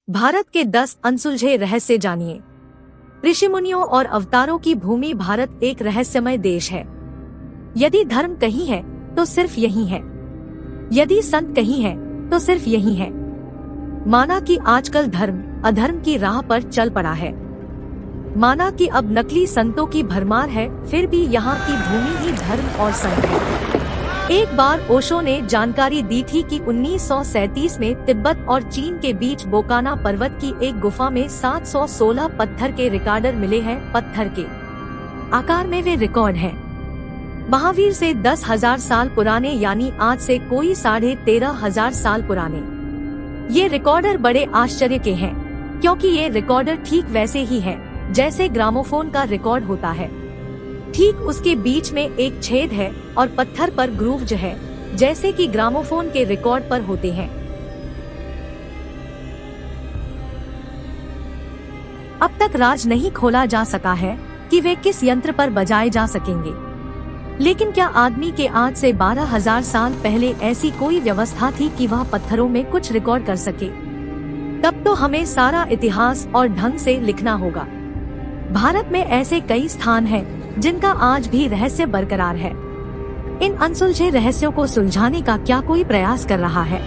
भारत के 10 अनसुलझे रहस्य जानिए। ऋषि मुनियों और अवतारों की भूमि भारत एक रहस्यमय देश है। यदि धर्म कहीं है तो सिर्फ यही है। यदि संत कहीं है तो सिर्फ यही है। माना कि आजकल धर्म अधर्म की राह पर चल पड़ा है। माना कि अब नकली संतों की भरमार है, फिर भी यहाँ की भूमि ही धर्म और संत है। एक बार ओशो ने जानकारी दी थी कि 1937 में तिब्बत और चीन के बीच बोकाना पर्वत की एक गुफा में 716 पत्थर के रिकॉर्डर मिले हैं। पत्थर के आकार में वे रिकॉर्ड हैं। महावीर से 10,000 साल पुराने, यानी आज से कोई 13,500 साल पुराने। ये रिकॉर्डर बड़े आश्चर्य के हैं, क्योंकि ये रिकॉर्डर ठीक वैसे ही है जैसे ग्रामोफोन का रिकॉर्ड होता है। ठीक उसके बीच में एक छेद है और पत्थर पर ग्रूव्ज है, जैसे कि ग्रामोफोन के रिकॉर्ड पर होते हैं। अब तक राज नहीं खोला जा सका है कि वे किस यंत्र पर बजाए जा सकेंगे, लेकिन क्या आदमी के आज से 12,000 साल पहले ऐसी कोई व्यवस्था थी कि वह पत्थरों में कुछ रिकॉर्ड कर सके? तब तो हमें सारा इतिहास और ढंग से लिखना होगा। भारत में ऐसे कई स्थान हैं जिनका आज भी रहस्य बरकरार है। इन अनसुलझे रहस्यों को सुलझाने का क्या कोई प्रयास कर रहा है?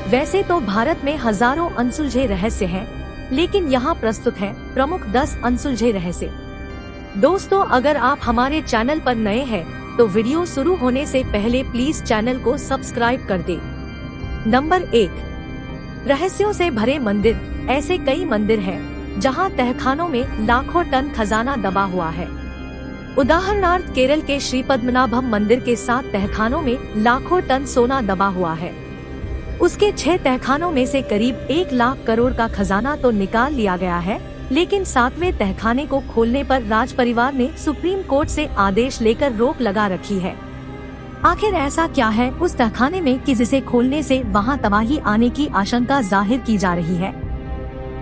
वैसे तो भारत में हजारों अनसुलझे रहस्य हैं, लेकिन यहाँ प्रस्तुत हैं प्रमुख 10 अनसुलझे रहस्य। दोस्तों, अगर आप हमारे चैनल पर नए हैं तो वीडियो शुरू होने से पहले प्लीज चैनल को सब्सक्राइब कर दें। नंबर 1, रहस्यों से भरे मंदिर। ऐसे कई मंदिर हैं जहां तहखानों में लाखों टन खजाना दबा हुआ है। उदाहरणार्थ केरल के श्री पद्मनाभम मंदिर के 7 तहखानों में लाखों टन सोना दबा हुआ है। उसके 6 तहखानों में से करीब 1 लाख करोड़ का खजाना तो निकाल लिया गया है, लेकिन 7वें तहखाने को खोलने पर राज परिवार ने सुप्रीम कोर्ट से आदेश लेकर रोक लगा रखी है। आखिर ऐसा क्या है उस तहखाने में कि जिसे खोलने से वहां तबाही आने की आशंका जाहिर की जा रही है?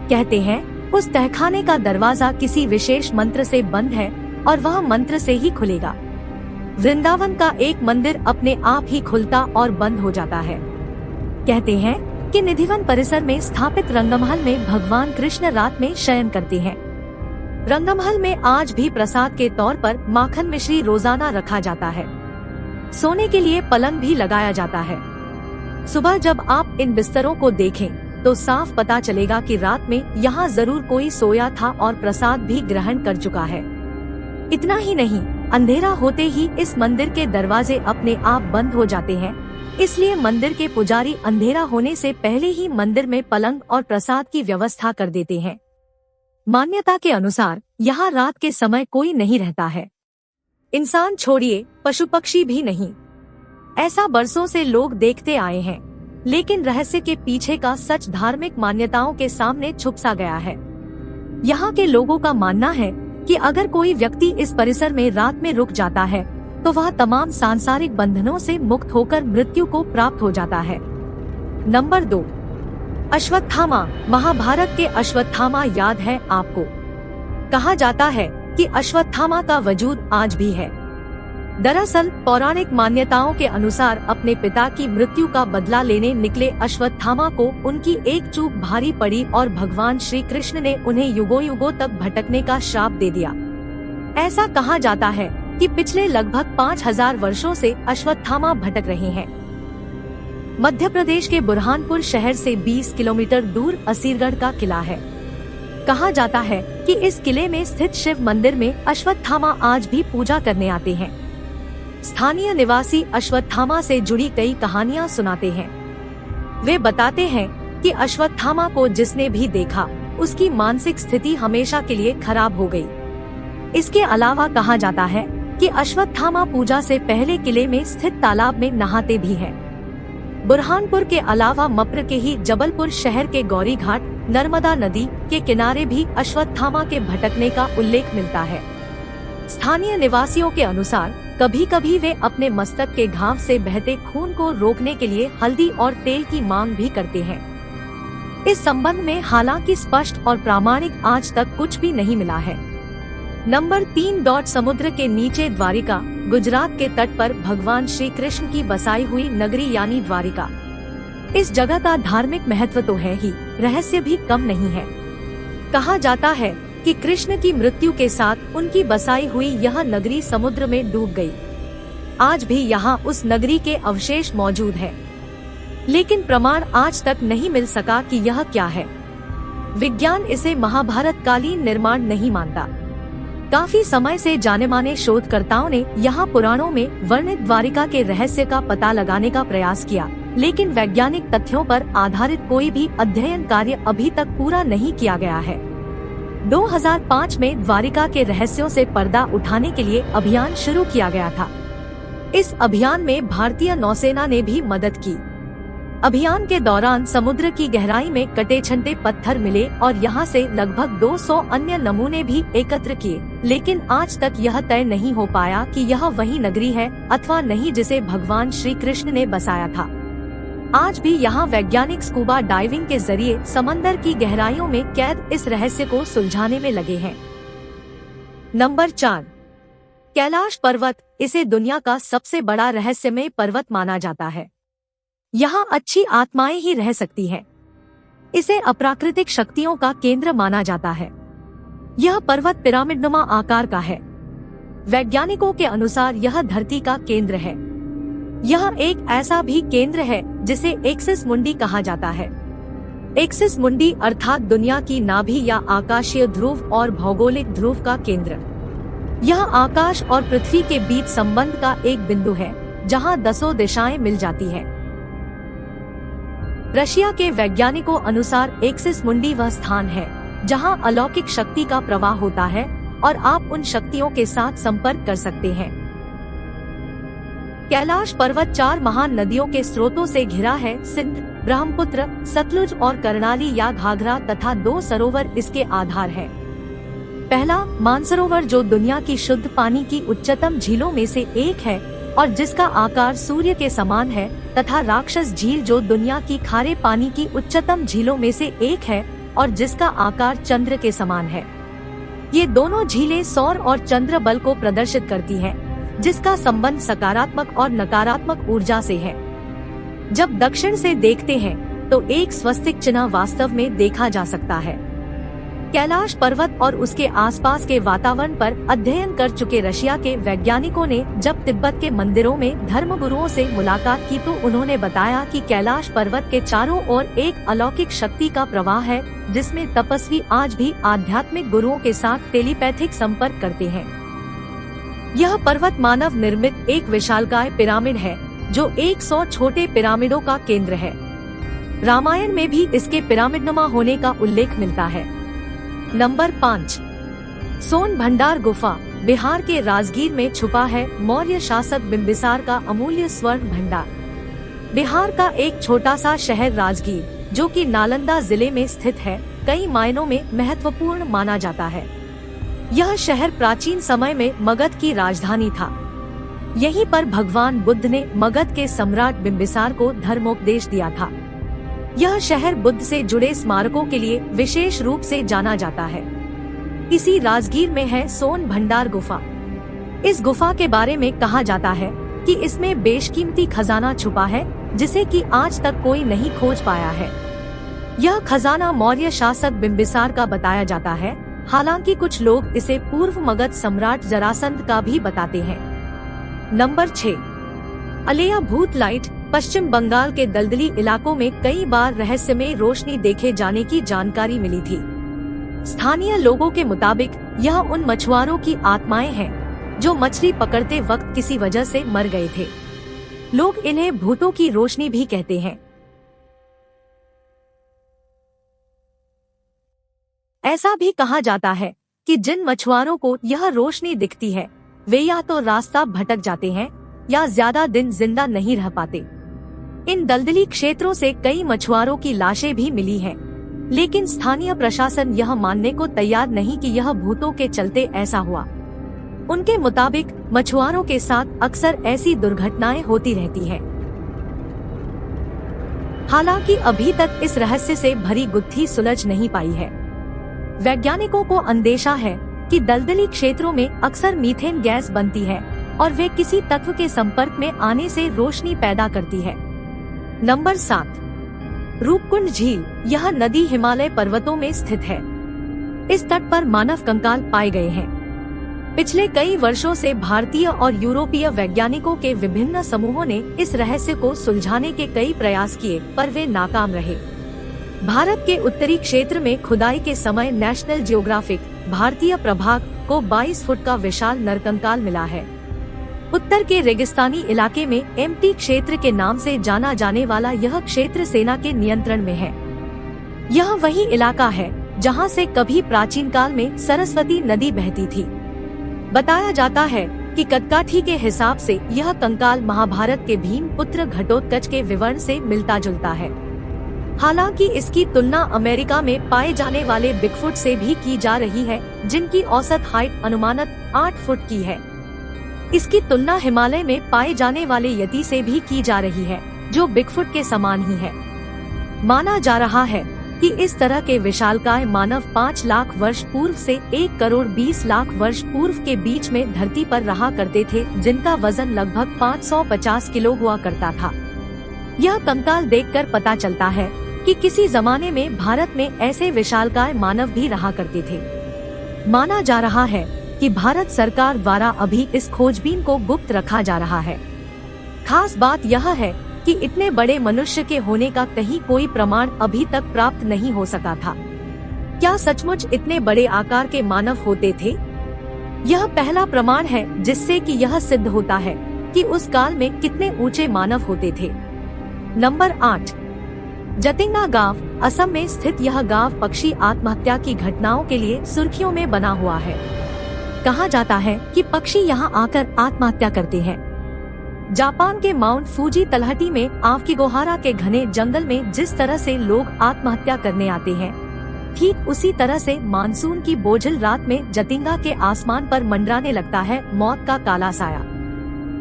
कहते हैं उस तहखाने का दरवाजा किसी विशेष मंत्र से बंद है और वह मंत्र से ही खुलेगा। वृंदावन का एक मंदिर अपने आप ही खुलता और बंद हो जाता है। कहते हैं कि निधिवन परिसर में स्थापित रंगमहल में भगवान कृष्ण रात में शयन करते हैं। रंगमहल में आज भी प्रसाद के तौर पर माखन मिश्री रोजाना रखा जाता है। सोने के लिए पलंग भी लगाया जाता है। सुबह जब आप इन बिस्तरों को देखें तो साफ पता चलेगा कि रात में यहाँ जरूर कोई सोया था और प्रसाद भी ग्रहण कर चुका है। इतना ही नहीं, अंधेरा होते ही इस मंदिर के दरवाजे अपने आप बंद हो जाते हैं। इसलिए मंदिर के पुजारी अंधेरा होने से पहले ही मंदिर में पलंग और प्रसाद की व्यवस्था कर देते हैं। मान्यता के अनुसार यहाँ रात के समय कोई नहीं रहता है। इंसान छोड़िए, पशु पक्षी भी नहीं। ऐसा बरसों से लोग देखते आए हैं, लेकिन रहस्य के पीछे का सच धार्मिक मान्यताओं के सामने छुप सा गया है। यहाँ के लोगों का मानना है कि अगर कोई व्यक्ति इस परिसर में रात में रुक जाता है तो वह तमाम सांसारिक बंधनों से मुक्त होकर मृत्यु को प्राप्त हो जाता है। नंबर 2, अश्वत्थामा। महाभारत के अश्वत्थामा याद है आपको? कहा जाता है कि अश्वत्थामा का वजूद आज भी है। दरअसल पौराणिक मान्यताओं के अनुसार अपने पिता की मृत्यु का बदला लेने निकले अश्वत्थामा को उनकी एक चूक भारी पड़ी और भगवान श्री कृष्ण ने उन्हें युगों युगों तक भटकने का श्राप दे दिया। ऐसा कहा जाता है कि पिछले लगभग 5,000 वर्षों से अश्वत्थामा भटक रहे हैं। मध्य प्रदेश के बुरहानपुर शहर से 20 किलोमीटर दूर असीरगढ़ का किला है। कहा जाता है कि इस किले में स्थित शिव मंदिर में अश्वत्थामा आज भी पूजा करने आते हैं। स्थानीय निवासी अश्वत्थामा से जुड़ी कई कहानियां सुनाते हैं। वे बताते हैं कि अश्वत्थामा को जिसने भी देखा उसकी मानसिक स्थिति हमेशा के लिए खराब हो गई। इसके अलावा कहा जाता है कि अश्वत्थामा पूजा से पहले किले में स्थित तालाब में नहाते भी हैं। बुरहानपुर के अलावा मप्र के ही जबलपुर शहर के गौरी घाट नर्मदा नदी के किनारे भी अश्वत्थामा के भटकने का उल्लेख मिलता है। स्थानीय निवासियों के अनुसार कभी कभी वे अपने मस्तक के घाव से बहते खून को रोकने के लिए हल्दी और तेल की मांग भी करते हैं। इस संबंध में हालांकि स्पष्ट और प्रामाणिक आज तक कुछ भी नहीं मिला है। नंबर 3, समुद्र के नीचे द्वारिका। गुजरात के तट पर भगवान श्री कृष्ण की बसाई हुई नगरी यानी द्वारिका। इस जगह का धार्मिक महत्व तो है ही, रहस्य भी कम नहीं है। कहा जाता है कि कृष्ण की मृत्यु के साथ उनकी बसाई हुई यह नगरी समुद्र में डूब गई। आज भी यहाँ उस नगरी के अवशेष मौजूद है, लेकिन प्रमाण आज तक नहीं मिल सका कि यह क्या है। विज्ञान इसे महाभारत कालीन निर्माण नहीं मानता। काफी समय से जाने माने शोधकर्ताओं ने यहाँ पुराणों में वर्णित द्वारिका के रहस्य का पता लगाने का प्रयास किया, लेकिन वैज्ञानिक तथ्यों पर आधारित कोई भी अध्ययन कार्य अभी तक पूरा नहीं किया गया है। 2005 में द्वारिका के रहस्यों से पर्दा उठाने के लिए अभियान शुरू किया गया था। इस अभियान में भारतीय नौसेना ने भी मदद की। अभियान के दौरान समुद्र की गहराई में कटे छंटे पत्थर मिले और यहाँ से लगभग 200 अन्य नमूने भी एकत्र किए, लेकिन आज तक यह तय नहीं हो पाया कि यह वही नगरी है अथवा नहीं जिसे भगवान श्री कृष्ण ने बसाया था। आज भी यहाँ वैज्ञानिक स्कूबा डाइविंग के जरिए समंदर की गहराइयों में कैद इस रहस्य को सुलझाने में लगे हैं। नंबर 4, कैलाश पर्वत। इसे दुनिया का सबसे बड़ा रहस्यमय पर्वत माना जाता है। यहाँ अच्छी आत्माएं ही रह सकती हैं। इसे अप्राकृतिक शक्तियों का केंद्र माना जाता है। यह पर्वत पिरामिडनुमा आकार का है। वैज्ञानिकों के अनुसार यह धरती का केंद्र है। यह एक ऐसा भी केंद्र है जिसे एक्सिस मुंडी कहा जाता है। एक्सिस मुंडी अर्थात दुनिया की नाभि या आकाशीय ध्रुव और भौगोलिक ध्रुव का केंद्र। यह आकाश और पृथ्वी के बीच संबंध का एक बिंदु है जहां 10 दिशाएं मिल जाती है। रशिया के वैज्ञानिकों अनुसार एक्सिस मुंडी वह स्थान है जहां अलौकिक शक्ति का प्रवाह होता है और आप उन शक्तियों के साथ संपर्क कर सकते हैं। कैलाश पर्वत 4 महान नदियों के स्रोतों से घिरा है। सिंध, ब्रह्मपुत्र, सतलुज और कर्णाली या घाघरा तथा 2 सरोवर इसके आधार हैं। पहला मानसरोवर जो दुनिया की शुद्ध पानी की उच्चतम झीलों में से एक है और जिसका आकार सूर्य के समान है, तथा राक्षस झील जो दुनिया की खारे पानी की उच्चतम झीलों में से एक है और जिसका आकार चंद्र के समान है। ये दोनों झीलें सौर और चंद्र बल को प्रदर्शित करती हैं, जिसका संबंध सकारात्मक और नकारात्मक ऊर्जा से है। जब दक्षिण से देखते हैं तो एक स्वस्तिक चिन्ह वास्तव में देखा जा सकता है। कैलाश पर्वत और उसके आसपास के वातावरण पर अध्ययन कर चुके रशिया के वैज्ञानिकों ने जब तिब्बत के मंदिरों में धर्मगुरुओं से मुलाकात की तो उन्होंने बताया कि कैलाश पर्वत के चारों ओर एक अलौकिक शक्ति का प्रवाह है, जिसमें तपस्वी आज भी आध्यात्मिक गुरुओं के साथ टेलीपैथिक संपर्क करते हैं। यह पर्वत मानव निर्मित एक विशालकाय पिरामिड है जो 100 छोटे पिरामिडों का केंद्र है। रामायण में भी इसके पिरामिडनुमा होने का उल्लेख मिलता है। नंबर 5, सोन भंडार गुफा। बिहार के राजगीर में छुपा है मौर्य शासक बिंबिसार का अमूल्य स्वर्ण भंडार। बिहार का एक छोटा सा शहर राजगीर, जो कि नालंदा जिले में स्थित है, कई मायनों में महत्वपूर्ण माना जाता है। यह शहर प्राचीन समय में मगध की राजधानी था। यहीं पर भगवान बुद्ध ने मगध के सम्राट बिंबिसार को धर्मोपदेश दिया था। यह शहर बुद्ध से जुड़े स्मारकों के लिए विशेष रूप से जाना जाता है। इसी राजगीर में है सोन भंडार गुफा। इस गुफा के बारे में कहा जाता है कि इसमें बेशकीमती खजाना छुपा है जिसे कि आज तक कोई नहीं खोज पाया है। यह खजाना मौर्य शासक बिंबिसार का बताया जाता है, हालांकि कुछ लोग इसे पूर्व मगध सम्राट जरासंध का भी बताते हैं। नंबर 6, अलेया भूत लाइट। पश्चिम बंगाल के दलदली इलाकों में कई बार रहस्यमय रोशनी देखे जाने की जानकारी मिली थी। स्थानीय लोगों के मुताबिक यह उन मछुआरों की आत्माएं हैं जो मछली पकड़ते वक्त किसी वजह से मर गए थे। लोग इन्हें भूतों की रोशनी भी कहते हैं। ऐसा भी कहा जाता है कि जिन मछुआरों को यह रोशनी दिखती है वे या तो रास्ता भटक जाते हैं या ज्यादा दिन जिंदा नहीं रह पाते। इन दलदली क्षेत्रों से कई मछुआरों की लाशें भी मिली हैं, लेकिन स्थानीय प्रशासन यह मानने को तैयार नहीं कि यह भूतों के चलते ऐसा हुआ। उनके मुताबिक मछुआरों के साथ अक्सर ऐसी दुर्घटनाएं होती रहती हैं। हालांकि अभी तक इस रहस्य से भरी गुत्थी सुलझ नहीं पाई है। वैज्ञानिकों को अंदेशा है कि दलदली क्षेत्रों में अक्सर मीथेन गैस बनती है और वे किसी तत्व के संपर्क में आने से रोशनी पैदा करती है। नंबर 7, रूपकुंड झील, यह नदी हिमालय पर्वतों में स्थित है। इस तट पर मानव कंकाल पाए गए हैं। पिछले कई वर्षों से भारतीय और यूरोपीय वैज्ञानिकों के विभिन्न समूहों ने इस रहस्य को सुलझाने के कई प्रयास किए, पर वे नाकाम रहे। भारत के उत्तरी क्षेत्र में खुदाई के समय नेशनल जियोग्राफिक भारतीय प्रभाग को 22 फुट का विशाल नरकंकाल मिला है। उत्तर के रेगिस्तानी इलाके में एम्प्टी क्षेत्र के नाम से जाना जाने वाला यह क्षेत्र सेना के नियंत्रण में है। यह वही इलाका है जहां से कभी प्राचीन काल में सरस्वती नदी बहती थी। बताया जाता है कि कदकाठी के हिसाब से यह कंकाल महाभारत के भीम पुत्र घटोत्कच के विवरण से मिलता जुलता है। हालांकि इसकी तुलना अमेरिका में पाए जाने वाले बिगफुट से भी की जा रही है, जिनकी औसत हाइट अनुमानत 8 फुट की है। इसकी तुलना हिमालय में पाए जाने वाले यति से भी की जा रही है, जो बिगफुट के समान ही है। माना जा रहा है कि इस तरह के विशालकाय मानव 5 लाख वर्ष पूर्व से 1 करोड़ 20 लाख वर्ष पूर्व के बीच में धरती पर रहा करते थे, जिनका वजन लगभग 550 किलो हुआ करता था। यह कंकाल देखकर पता चलता है कि किसी जमाने में भारत में ऐसे विशालकाय मानव भी रहा करते थे। माना जा रहा है कि भारत सरकार द्वारा अभी इस खोजबीन को गुप्त रखा जा रहा है। खास बात यह है कि इतने बड़े मनुष्य के होने का कहीं कोई प्रमाण अभी तक प्राप्त नहीं हो सका था। क्या सचमुच इतने बड़े आकार के मानव होते थे? यह पहला प्रमाण है जिससे कि यह सिद्ध होता है कि उस काल में कितने ऊंचे मानव होते थे। नंबर 8, जतिंगा गांव। असम में स्थित यह गांव पक्षी आत्महत्या की घटनाओं के लिए सुर्खियों में बना हुआ है। कहा जाता है कि पक्षी यहां आकर आत्महत्या करते हैं। जापान के माउंट फूजी तलहटी में आवकीगोहारा के घने जंगल में जिस तरह से लोग आत्महत्या करने आते हैं, ठीक उसी तरह से मानसून की बोझिल रात में जतिंगा के आसमान पर मंडराने लगता है मौत का काला साया।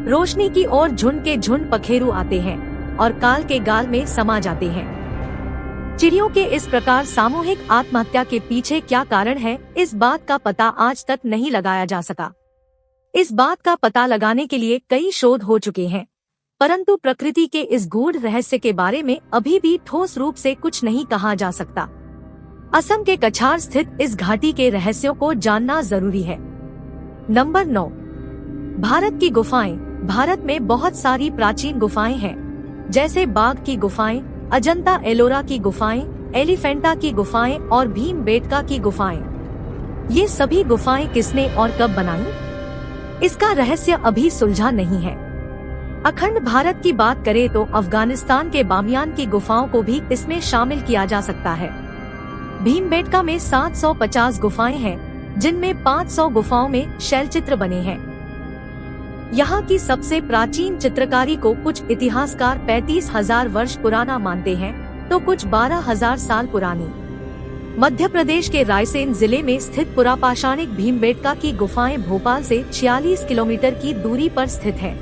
रोशनी की ओर झुंड के झुंड पखेरु आते हैं और काल के गाल में समा जाते हैं। चिड़ियों के इस प्रकार सामूहिक आत्महत्या के पीछे क्या कारण है, इस बात का पता आज तक नहीं लगाया जा सका। इस बात का पता लगाने के लिए कई शोध हो चुके हैं, परंतु प्रकृति के इस गूढ़ रहस्य के बारे में अभी भी ठोस रूप से कुछ नहीं कहा जा सकता। असम के कछार स्थित इस घाटी के रहस्यों को जानना जरूरी है। नंबर 9, भारत की गुफाएं। भारत में बहुत सारी प्राचीन गुफाएं हैं, जैसे बाघ की गुफाएं, अजंता एलोरा की गुफाएं, एलिफेंटा की गुफाएं और भीमबेटका की गुफाएं। ये सभी गुफाएं किसने और कब बनाई, इसका रहस्य अभी सुलझा नहीं है। अखंड भारत की बात करें तो अफगानिस्तान के बामियान की गुफाओं को भी इसमें शामिल किया जा सकता है। भीमबेटका में 750 गुफाएं हैं, जिनमें 500 गुफाओं में शैलचित्र बने हैं। यहाँ की सबसे प्राचीन चित्रकारी को कुछ इतिहासकार 35,000 वर्ष पुराना मानते हैं, तो कुछ 12,000 साल पुरानी। मध्य प्रदेश के रायसेन जिले में स्थित पुरापाषाणिक भीमबेटका की गुफाएं भोपाल से 46 किलोमीटर की दूरी पर स्थित हैं।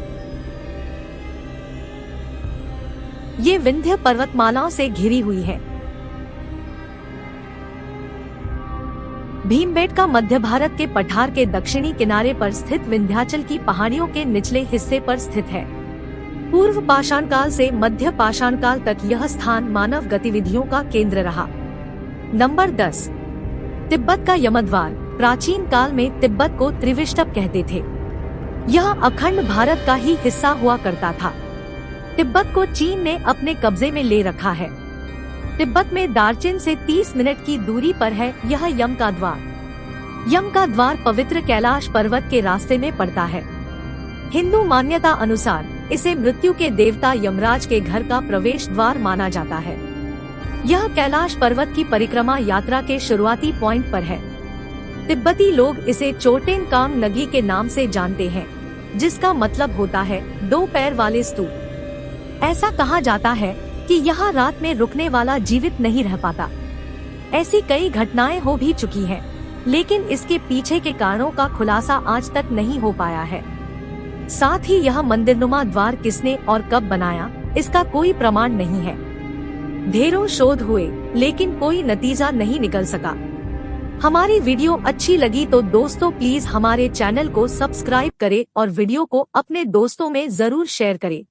ये विंध्य पर्वतमालाओं से घिरी हुई है। भीमबेटका मध्य भारत के पठार के दक्षिणी किनारे पर स्थित विंध्याचल की पहाड़ियों के निचले हिस्से पर स्थित है। पूर्व पाषाण काल से मध्य पाषाण काल तक यह स्थान मानव गतिविधियों का केंद्र रहा। नंबर 10, तिब्बत का यमद्वार। प्राचीन काल में तिब्बत को त्रिविष्टप कहते थे। यह अखंड भारत का ही हिस्सा हुआ करता था। तिब्बत को चीन ने अपने कब्जे में ले रखा है। तिब्बत में दार्जिलिंग से 30 मिनट की दूरी पर है यह यम का द्वार। यम का द्वार पवित्र कैलाश पर्वत के रास्ते में पड़ता है। हिंदू मान्यता अनुसार इसे मृत्यु के देवता यमराज के घर का प्रवेश द्वार माना जाता है। यह कैलाश पर्वत की परिक्रमा यात्रा के शुरुआती पॉइंट पर है। तिब्बती लोग इसे चोटेन काम नगी के नाम से जानते हैं, जिसका मतलब होता है 2 पैर वाले स्तूप। ऐसा कहा जाता है कि यहाँ रात में रुकने वाला जीवित नहीं रह पाता। ऐसी कई घटनाएं हो भी चुकी हैं, लेकिन इसके पीछे के कारणों का खुलासा आज तक नहीं हो पाया है। साथ ही यह मंदिरनुमा द्वार किसने और कब बनाया, इसका कोई प्रमाण नहीं है। ढेरों शोध हुए, लेकिन कोई नतीजा नहीं निकल सका। हमारी वीडियो अच्छी लगी तो दोस्तों प्लीज हमारे चैनल को सब्सक्राइब करें और वीडियो को अपने दोस्तों में जरूर शेयर करें।